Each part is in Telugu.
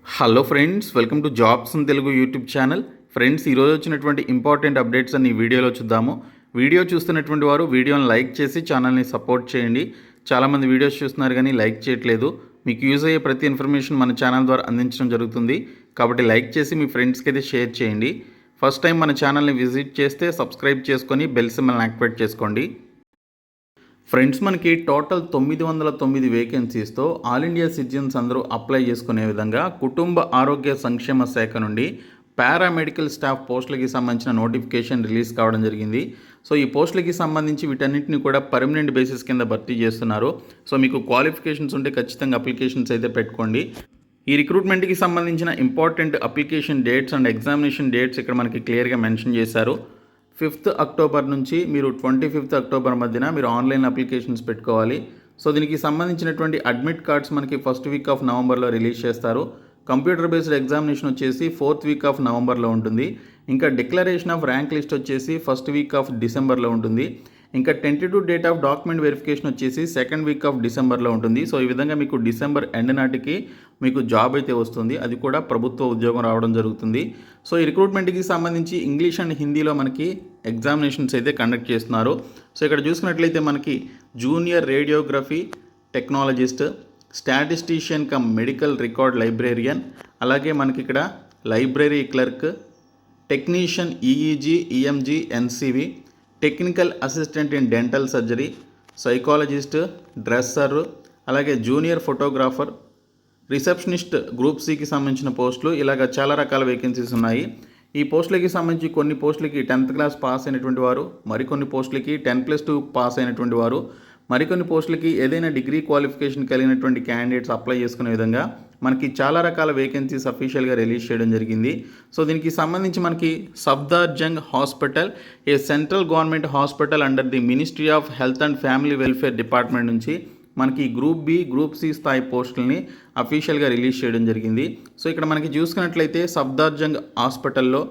Hello friends, welcome to jobs in Telugu YouTube channel. Friends, ఈరోజు వచ్చినటువంటి ఇంపార్టెంట్ అప్డేట్స్ అన్ని ఈ వీడియోలో చూద్దాము. వీడియో చూస్తున్నటువంటి వారు వీడియోని లైక్ చేసి ఛానల్ని సపోర్ట్ చేయండి. చాలామంది వీడియోస్ చూస్తున్నారు కానీ లైక్ చేయట్లేదు. మీకు యూజ్ అయ్యే ప్రతి ఇన్ఫర్మేషన్ మన ఛానల్ ద్వారా అందించడం జరుగుతుంది. కాబట్టి లైక్ చేసి మీ ఫ్రెండ్స్కి అయితే షేర్ చేయండి. ఫస్ట్ టైం మన ఛానల్ని విజిట్ చేస్తే సబ్స్క్రైబ్ చేసుకొని బెల్ సింబల్ని యాక్టివేట్ చేసుకోండి. ఫ్రెండ్స్, మనకి టోటల్ 909 వేకెన్సీస్తో ఆల్ ఇండియా సిటిజన్స్ అందరూ అప్లై చేసుకునే విధంగా కుటుంబ ఆరోగ్య సంక్షేమ శాఖ నుండి పారామెడికల్ స్టాఫ్ పోస్టులకి సంబంధించిన నోటిఫికేషన్ రిలీజ్ కావడం జరిగింది. సో ఈ పోస్టులకి సంబంధించి వీటన్నిటిని కూడా పర్మనెంట్ బేసిస్ కింద భర్తీ చేస్తున్నారు. సో మీకు క్వాలిఫికేషన్స్ ఉంటే ఖచ్చితంగా అప్లికేషన్స్ అయితే పెట్టుకోండి. ఈ రిక్రూట్మెంట్కి సంబంధించిన important application dates and examination dates ఇక్కడ మనకి క్లియర్గా మెన్షన్ చేశారు. 5th అక్టోబర్ నుంచి మీరు 25th అక్టోబర్ మధ్యన మీరు ఆన్లైన్ అప్లికేషన్స్ పెట్టుకోవాలి. సో దీనికి సంబంధించినటువంటి అడ్మిట్ కార్డ్స్ మనకి ఫస్ట్ వీక్ ఆఫ్ నవంబర్లో రిలీజ్ చేస్తారు. కంప్యూటర్ బేస్డ్ ఎగ్జామినేషన్ వచ్చేసి 4th వీక్ ఆఫ్ నవంబర్లో ఉంటుంది. ఇంకా డిక్లరేషన్ ఆఫ్ ర్యాంక్ లిస్ట్ వచ్చేసి ఫస్ట్ వీక్ ఆఫ్ డిసెంబర్లో ఉంటుంది. ఇంకా tentative date of document verification వచ్చేసి 2nd వీక్ ఆఫ్ డిసెంబర్లో ఉంటుంది. సో ఈ విధంగా మీకు డిసెంబర్ ఎండ్ నాటికి మీకు జాబ్ అయితే వస్తుంది. అది కూడా ప్రభుత్వ ఉద్యోగం రావడం జరుగుతుంది. సో ఈ రిక్రూట్మెంట్కి సంబంధించి ఇంగ్లీష్ అండ్ హిందీలో మనకి ఎగ్జామినేషన్స్ అయితే కండక్ట్ చేస్తున్నారు. సో ఇక్కడ చూసుకున్నట్లయితే మనకి junior radiography technologist, statistician cum medical record librarian, అలాగే మనకి ఇక్కడ library clerk, technician EEG, EMG, NCV, technical assistant in dental surgery, psychologist, dresser, అలాగే జూనియర్ ఫోటోగ్రాఫర్, రిసెప్షనిస్ట్ గ్రూప్ సికి సంబంధించిన పోస్టులు, ఇలాగ చాలా రకాల వేకెన్సీస్ ఉన్నాయి. ఈ పోస్టులకి సంబంధించి కొన్ని పోస్టులకి 10th క్లాస్ పాస్ అయినటువంటి వారు, మరికొన్ని పోస్టులకి 10+2 పాస్ అయినటువంటి వారు, మరికొన్ని పోస్టులకి ఏదైనా డిగ్రీ క్వాలిఫికేషన్ కలిగినటువంటి క్యాండిడేట్స్ అప్లై చేసుకునే విధంగా మనకి చాలా రకాల వేకెన్సీస్ అఫీషియల్గా రిలీజ్ చేయడం జరిగింది. సో దీనికి సంబంధించి మనకి Safdarjung hospital, A central government hospital under the ministry of health and family welfare department నుంచి మనకి గ్రూప్ బి, గ్రూప్ సి స్థాయి పోస్టులని అఫీషియల్గా రిలీజ్ చేయడం జరిగింది. సో ఇక్కడ మనకి చూసుకున్నట్లయితే సఫ్దార్జంగ్ హాస్పిటల్లో,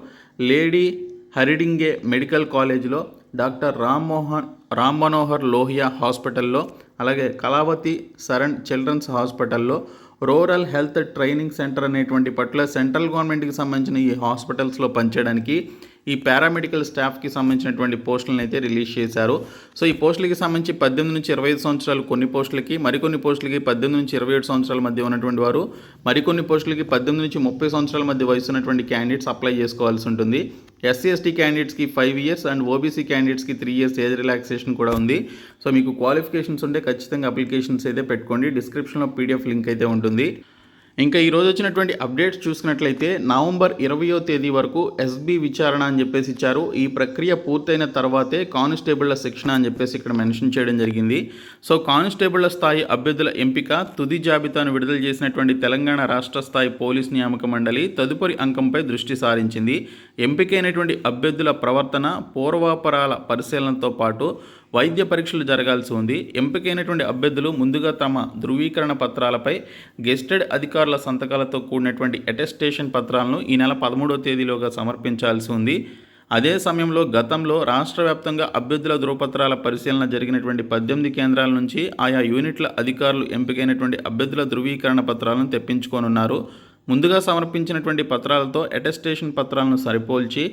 లేడీ హరిడింగే మెడికల్ కాలేజ్లో, డాక్టర్ రామ్ మనోహర్ లోహియా హాస్పిటల్లో, అలాగే కళావతి సరణ్ చిల్డ్రన్స్ హాస్పిటల్లో, రూరల్ హెల్త్ ట్రైనింగ్ సెంటర్ అనేటువంటి పట్ల సెంట్రల్ గవర్నమెంట్కి సంబంధించిన ఈ హాస్పిటల్స్లో పనిచేయడానికి ఈ పారామెడికల్ స్టాఫ్కి సంబంధించినటువంటి పోస్టులను అయితే రిలీజ్ చేశారు. సో ఈ పోస్టులకి సంబంధించి 18 నుంచి 25 సంవత్సరాలు కొన్ని పోస్టులకి, మరికొన్ని పోస్టులకి 18 నుంచి 27 సంవత్సరాల మధ్య ఉన్నటువంటి వారు, మరికొన్ని పోస్టులకి 18 నుంచి 30 సంవత్సరాల మధ్య వయసు ఉన్నటువంటి క్యాండిడేట్స్ అప్లై చేసుకోవాల్సి ఉంటుంది. ఎస్సీ ఎస్టీ క్యాండిడేట్స్కి 5 years అండ్ ఓబీసీ క్యాండిడేట్స్కి 3 years ఏజ్ రిలాక్సేషన్ కూడా ఉంది. సో మీకు క్వాలిఫికేషన్స్ ఉంటే ఖచ్చితంగా అప్లికేషన్స్ అయితే పెట్టుకోండి. డిస్క్రిప్షన్లో పీడిఎఫ్ లింక్ అయితే ఉంటుంది. ఇంకా ఈరోజు వచ్చినటువంటి అప్డేట్స్ చూసుకున్నట్లయితే నవంబర్ 20వ తేదీ వరకు ఎస్బీ విచారణ అని చెప్పేసి ఇచ్చారు. ఈ ప్రక్రియ పూర్తయిన తర్వాతే కానిస్టేబుళ్ల శిక్షణ అని చెప్పేసి ఇక్కడ మెన్షన్ చేయడం జరిగింది. సో కానిస్టేబుళ్ల స్థాయి అభ్యర్థుల ఎంపిక తుది జాబితాను విడుదల చేసినటువంటి తెలంగాణ రాష్ట్ర స్థాయి పోలీస్ నియామక మండలి తదుపరి అంకంపై దృష్టి సారించింది. ఎంపికైనటువంటి అభ్యర్థుల ప్రవర్తన, పూర్వాపరాల పరిశీలనతో పాటు వైద్య పరీక్షలు జరగాల్సి ఉంది. ఎంపికైనటువంటి అభ్యర్థులు ముందుగా తమ ధృవీకరణ పత్రాలపై గెస్టెడ్ అధికారుల సంతకాలతో కూడినటువంటి అటెస్టేషన్ పత్రాలను ఈ నెల 13వ తేదీలోగా సమర్పించాల్సి ఉంది. అదే సమయంలో గతంలో రాష్ట్ర వ్యాప్తంగా అభ్యర్థుల ధృవపత్రాల పరిశీలన జరిగినటువంటి 18 కేంద్రాల నుంచి ఆయా యూనిట్ల అధికారులు ఎంపికైనటువంటి అభ్యర్థుల ధృవీకరణ పత్రాలను తెప్పించుకోనున్నారు. ముందుగా సమర్పించినటువంటి పత్రాలతో అటెస్టేషన్ పత్రాలను సరిపోల్చి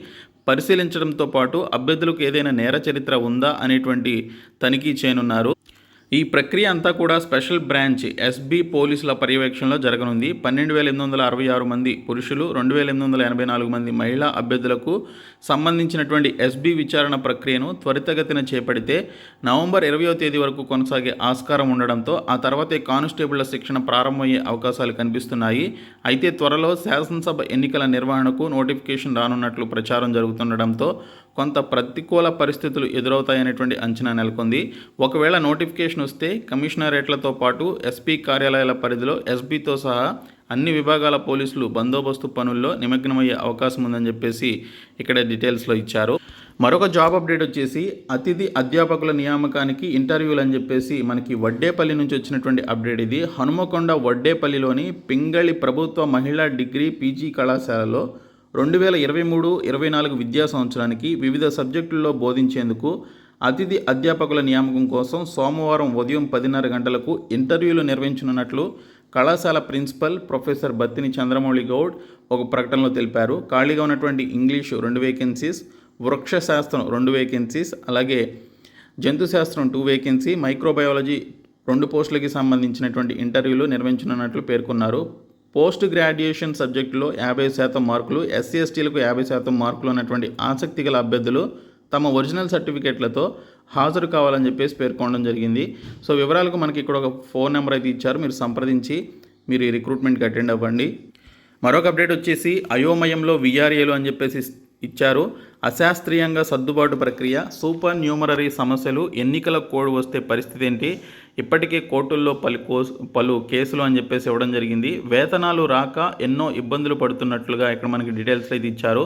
పరిశీలించడంతో పాటు అభ్యర్థులకు ఏదైనా నేర చరిత్ర ఉందా అనేటువంటి తనిఖీ చేయనున్నారు. ఈ ప్రక్రియ అంతా కూడా స్పెషల్ బ్రాంచ్ ఎస్బీ పోలీసుల పర్యవేక్షణలో జరగనుంది. 12,866 మంది పురుషులు, 2,884 మంది మహిళా అభ్యర్థులకు సంబంధించినటువంటి ఎస్బీ విచారణ ప్రక్రియను త్వరితగతిన చేపడితే నవంబర్ 20వ తేదీ వరకు కొనసాగే ఆస్కారం ఉండడంతో ఆ తర్వాతే కానిస్టేబుళ్ల శిక్షణ ప్రారంభమయ్యే అవకాశాలు కనిపిస్తున్నాయి. అయితే త్వరలో శాసనసభ ఎన్నికల నిర్వహణకు నోటిఫికేషన్ రానున్నట్లు ప్రచారం జరుగుతుండడంతో కొంత ప్రతికూల పరిస్థితులు ఎదురవుతాయనేటువంటి అంచనా నెలకొంది. ఒకవేళ నోటిఫికేషన్ వస్తే కమిషనరేట్లతో పాటు ఎస్పీ కార్యాలయాల పరిధిలో ఎస్బీతో సహా అన్ని విభాగాల పోలీసులు బందోబస్తు పనుల్లో నిమగ్నమయ్యే అవకాశం ఉందని చెప్పేసి ఇక్కడ డీటెయిల్స్లో ఇచ్చారు. మరొక జాబ్ అప్డేట్ వచ్చేసి అతిథి అధ్యాపకుల నియామకానికి ఇంటర్వ్యూలు అని చెప్పేసి మనకి వడ్డేపల్లి నుంచి వచ్చినటువంటి అప్డేట్ ఇది. హనుమకొండ వడ్డేపల్లిలోని పింగళి ప్రభుత్వ మహిళా డిగ్రీ పీజీ కళాశాలలో 2023-24 విద్యా సంవత్సరానికి వివిధ సబ్జెక్టుల్లో బోధించేందుకు అతిథి అధ్యాపకుల నియామకం కోసం సోమవారం ఉదయం 10:30 గంటలకు ఇంటర్వ్యూలు నిర్వహించనున్నట్లు కళాశాల ప్రిన్సిపల్ ప్రొఫెసర్ బత్తిని చంద్రమౌళి గౌడ్ ఒక ప్రకటనలో తెలిపారు. ఖాళీగా ఉన్నటువంటి ఇంగ్లీషు 2 వేకెన్సీస్, వృక్షశాస్త్రం 2 వేకెన్సీస్, అలాగే జంతుశాస్త్రం 2 వేకెన్సీ, మైక్రోబయాలజీ 2 పోస్టులకి సంబంధించినటువంటి ఇంటర్వ్యూలు నిర్వహించనున్నట్లు పేర్కొన్నారు. పోస్ట్ గ్రాడ్యుయేషన్ సబ్జెక్టులో 50% మార్కులు, ఎస్సీ ఎస్టీలకు 50% మార్కులు ఉన్నటువంటి ఆసక్తి గల అభ్యర్థులు తమ ఒరిజినల్ సర్టిఫికేట్లతో హాజరు కావాలని చెప్పేసి పేర్కొనడం జరిగింది. సో వివరాలకు మనకి ఇక్కడ ఒక ఫోన్ నెంబర్ అయితే ఇచ్చారు, మీరు సంప్రదించి మీరు ఈ రిక్రూట్మెంట్కి అటెండ్ అవ్వండి. మరొక అప్డేట్ వచ్చేసి అయోమయంలో విఆర్ఏలు అని చెప్పేసి ఇచ్చారు. అశాస్త్రీయంగా సర్దుబాటు ప్రక్రియ, సూపర్ న్యూమరరీ సమస్యలు, ఎన్నికల కోడ్ వస్తే పరిస్థితి ఏంటి, ఇప్పటికే కోర్టుల్లో పలు కేసులు అని చెప్పేసి ఇవ్వడం జరిగింది. వేతనాలు రాక ఎన్నో ఇబ్బందులు పడుతున్నట్లుగా ఇక్కడ మనకి డీటెయిల్స్ అయితే ఇచ్చారు.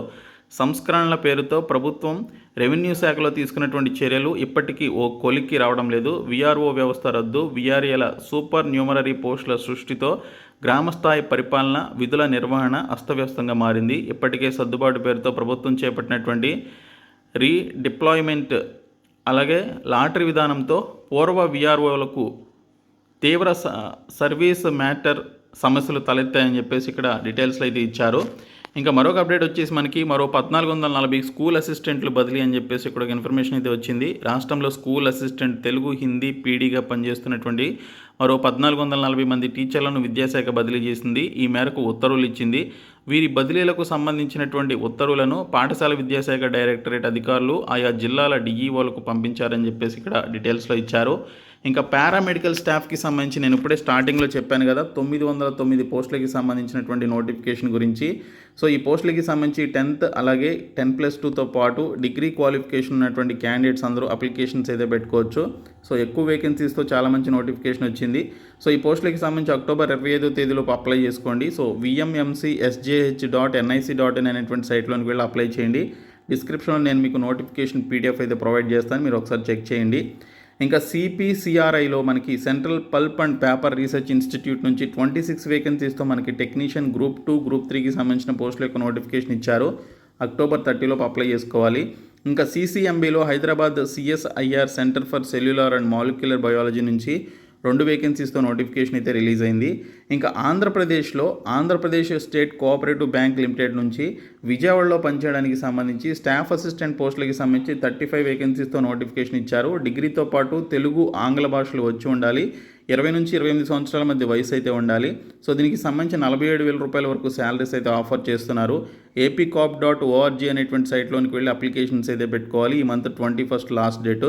సంస్కరణల పేరుతో ప్రభుత్వం రెవెన్యూ శాఖలో తీసుకున్నటువంటి చర్యలు ఇప్పటికీ ఓ కొలిక్కి రావడం లేదు. విఆర్ఓ వ్యవస్థ రద్దు, విఆర్ఏల సూపర్ న్యూమరరీ పోస్టుల సృష్టితో గ్రామస్థాయి పరిపాలన, విధుల నిర్వహణ అస్తవ్యస్తంగా మారింది. ఇప్పటికే సర్దుబాటు పేరుతో ప్రభుత్వం చేపట్టినటువంటి రీడిప్లాయ్మెంట్ అలాగే లాటరీ విధానంతో పూర్వ విఆర్ఓలకు తీవ్ర సర్వీస్ మ్యాటర్ సమస్యలు తలెత్తాయని చెప్పేసి ఇక్కడ డీటెయిల్స్లో అయితే ఇచ్చారు. ఇంకా మరొక అప్డేట్ వచ్చేసి మనకి మరో 1440 స్కూల్ అసిస్టెంట్లు బదిలీ అని చెప్పేసి ఇక్కడ ఒక ఇన్ఫర్మేషన్ అయితే వచ్చింది. రాష్ట్రంలో స్కూల్ అసిస్టెంట్ తెలుగు, హిందీ పీడీగా పనిచేస్తున్నటువంటి మరో 1440 మంది టీచర్లను విద్యాశాఖ బదిలీ చేసింది. ఈ మేరకు ఉత్తర్వులు ఇచ్చింది. వీరి బదిలీలకు సంబంధించినటువంటి ఉత్తర్వులను పాఠశాల విద్యాశాఖ డైరెక్టరేట్ అధికారులు ఆయా జిల్లాల డిఈఓలకు పంపించారని చెప్పేసి ఇక్కడ డీటెయిల్స్లో ఇచ్చారు. ఇంకా పారామెడికల్ స్టాఫ్కి సంబంధించి నేను ఇప్పుడే స్టార్టింగ్లో చెప్పాను కదా, 909 పోస్టులకి సంబంధించినటువంటి నోటిఫికేషన్ గురించి. సో ఈ పోస్టులకి సంబంధించి 10th అలాగే 10+2తో పాటు డిగ్రీ క్వాలిఫికేషన్ ఉన్నటువంటి క్యాండిడేట్స్ అందరూ అప్లికేషన్స్ అయితే పెట్టుకోవచ్చు. సో ఎక్కువ వేకెన్సీస్తో చాలా మంచి నోటిఫికేషన్ వచ్చింది. సో ఈ పోస్టులకి సంబంధించి అక్టోబర్ 25వ తేదీలోపు అప్లై చేసుకోండి. సో vmmcsjh.nic.in అనేటువంటి సైట్లోకి వెళ్ళి అప్లై చేయండి. డిస్క్రిప్షన్లో నేను మీకు నోటిఫికేషన్ పీడిఎఫ్ అయితే ప్రొవైడ్ చేస్తాను, మీరు ఒకసారి చెక్ చేయండి. ఇంకా CPCRIలో మనకి central pulp and paper research institute నుంచి 26 వేకెన్సీస్తో మనకి టెక్నీషియన్ గ్రూప్ 2, గ్రూప్ 3కి సంబంధించిన పోస్టుల యొక్క నోటిఫికేషన్ ఇచ్చారు. అక్టోబర్ 30లోపు అప్లై చేసుకోవాలి. ఇంకా CCMBలో Hyderabad CSIR centre for cellular and molecular biology నుంచి 2 వేకెన్సీస్తో నోటిఫికేషన్ అయితే రిలీజ్ అయింది. ఇంకా ఆంధ్రప్రదేశ్లో Andhra Pradesh state cooperative bank limited నుంచి విజయవాడలో పనిచేయడానికి సంబంధించి స్టాఫ్ అసిస్టెంట్ పోస్టులకి సంబంధించి 35 వేకెన్సీస్తో నోటిఫికేషన్ ఇచ్చారు. డిగ్రీతో పాటు తెలుగు, ఆంగ్ల భాషలు వచ్చి ఉండాలి. 20 నుంచి 28 సంవత్సరాల మధ్య వయసు అయితే ఉండాలి. సో దీనికి సంబంధించి 47,000 రూపాయల వరకు శాలరీస్ అయితే ఆఫర్ చేస్తున్నారు. apcop.org అనేటువంటి సైట్లోనికి వెళ్ళి అప్లికేషన్స్ అయితే పెట్టుకోవాలి. ఈ month 21st last date.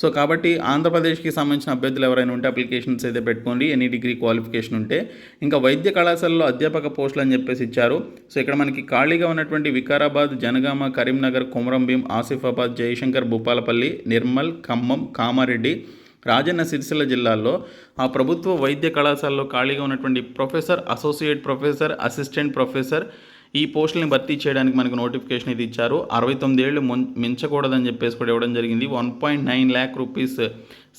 So కాబట్టి ఆంధ్రప్రదేశ్కి సంబంధించిన అభ్యర్థులు ఎవరైనా ఉంటే అప్లికేషన్స్ అయితే పెట్టుకోండి, ఎనీ డిగ్రీ క్వాలిఫికేషన్ ఉంటే. ఇంకా వైద్య కళాశాలలో అధ్యాపక పోస్టులు అని చెప్పేసి ఇచ్చారు. సో ఇక్కడ మనకి ఖాళీగా ఉన్నటువంటి వికారాబాద్, జనగామ, కరీంనగర్, కొమరంభీం, ఆసిఫాబాద్, జయశంకర్, భూపాలపల్లి, నిర్మల్, ఖమ్మం, కామారెడ్డి, రాజన్న సిరిసిల్ల జిల్లాల్లో ఆ ప్రభుత్వ వైద్య కళాశాలలో ఖాళీగా ఉన్నటువంటి professor, associate professor, assistant professor ఈ పోస్టులను భర్తీ చేయడానికి మనకు నోటిఫికేషన్ ఇది ఇచ్చారు. 69 ఏళ్ళు మించకూడదని చెప్పేసి కూడా ఇవ్వడం జరిగింది. 1.9 lakh రూపీస్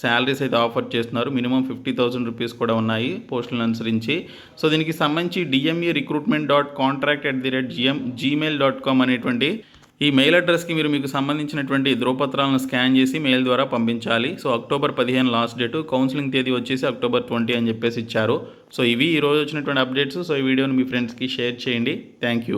శాలరీస్ అయితే ఆఫర్ చేస్తున్నారు. మినిమం 50,000 రూపీస్ కూడా ఉన్నాయి పోస్టులను అనుసరించి. సో దీనికి సంబంధించి dmerecruitment.contract@gmail.com అనేటువంటి ఈ మెయిల్ అడ్రస్కి మీకు సంబంధించినటువంటి ధృవపత్రాలను స్కాన్ చేసి మెయిల్ ద్వారా పంపించాలి. So October 15 last date, counselling తేదీ వచ్చేసి అక్టోబర్ 20 అని చెప్పేసి ఇచ్చారు. సో ఇవి ఈరోజు వచ్చినటువంటి అప్డేట్స్. సో ఈ వీడియోని మీ ఫ్రెండ్స్కి షేర్ చేయండి. Thank you.